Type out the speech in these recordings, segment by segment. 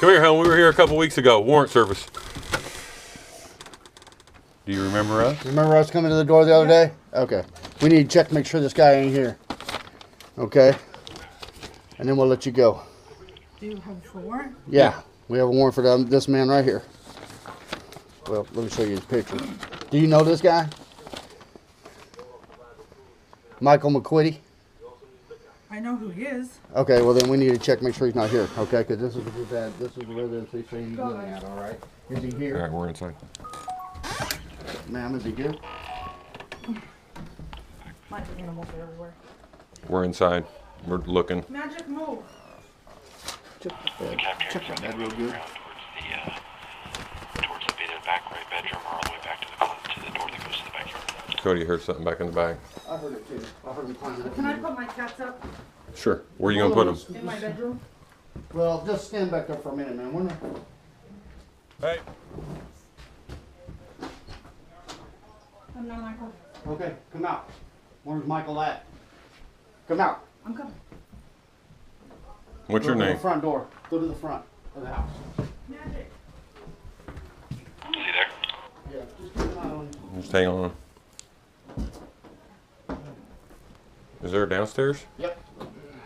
Come here, hon. We were here a couple weeks ago. Warrant service. Do you remember us? Remember us coming to the door the other day? Okay. We need to check to make sure this guy ain't here. Okay. And then we'll let you go. Do you have a warrant? Yeah. We have a warrant for this man right here. Well, let me show you his picture. Do you know this guy? Michael McQuitty? I know who he is. Okay, well then we need to check, make sure he's not here, okay? Because this is the residence they say he's living at, all right? Is he here? All right, we're inside. Ma'am, is he here? My animals are everywhere. We're inside. We're looking. Magic move. Check that bed real good. Towards the back right bedroom, or all the way back to the door that goes to the backyard. Cody heard something back in the bag. I heard it too. I heard him climbing up. Can I put my cats up Sure. Where are you gonna put them? in my bedroom? Well, just stand back there for a minute, man. We're not... Hey. I'm not Michael. Okay, come out. Where's Michael at? Come out. I'm coming. What's your Go to name? the front door. Go to the front of the house. Magic. Is he there? Yeah, just keep an eye on him. Just hang on. Is there a downstairs? Yep.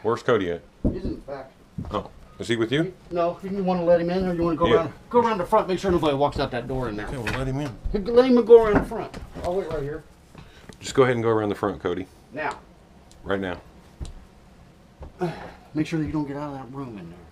Where's Cody at? He's in the back. Oh, is he with you? No, you want to let him in, or you want to go around? Go around the front. Make sure nobody walks out that door in there. Okay, we'll let him in. Let him go around the front. I'll wait right here. Just go ahead and go around the front, Cody. Now, Right now. make sure that you don't get out of that room in there.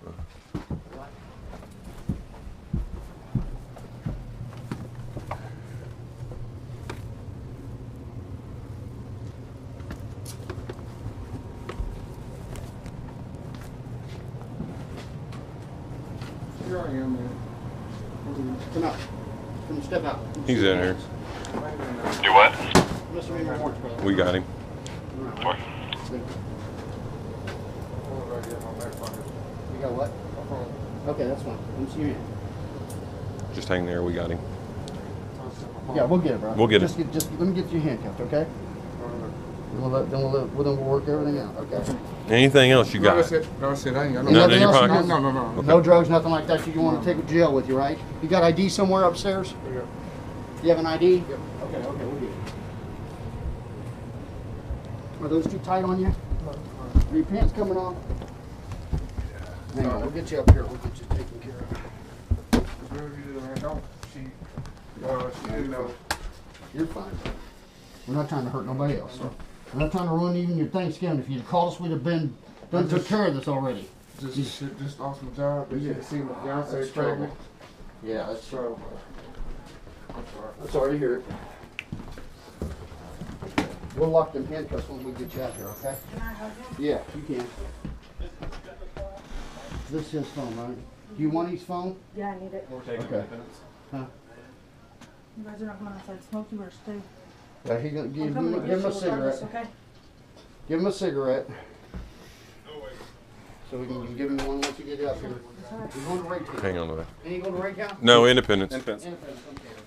Here I am, man. Come out. Come step out. He's in here. Do what? Mr. Raymond Warrants, brother. We got him. What? You got what? Okay, that's fine. Let me see your hand. Just hang there. We got him. Yeah, we'll get it, bro. We'll get it. Just let me get you handcuffed, okay? Then we'll work everything out, okay? Anything else you No, got? that's it. No, that's it. I ain't got Nothing in your else? pocket? No. No drugs, nothing like that. You want to take to jail with you, right? You got ID somewhere upstairs? Yeah. You have an ID? Yep. Okay, we'll get it. Are those too tight on you? Are your pants coming off? Hang on, we'll get you up here. We'll get you taken care of. She didn't know. You're fine. We're not trying to hurt nobody else. We're not trying to ruin even your Thanksgiving. If you'd called us, we'd have took care of this already. Just awesome job. But you should see my fiance pregnant. Yeah, that's true. I'm sorry to hear it. We'll lock them handcuffs when we get you out here, okay? Can I hug him? Yeah, you can. This is his phone, right? Do you want his phone? Yeah, I need it. Okay. Huh? You guys are not going outside to smoke. You better stay. Yeah, he gonna give I'm coming to him get a you regardless, cigarette. okay? Give him a cigarette. So we can give him one once you get up here. You're going to Raytown. Hang on to that. And you going to Raytown? No, Independence. Independence, okay.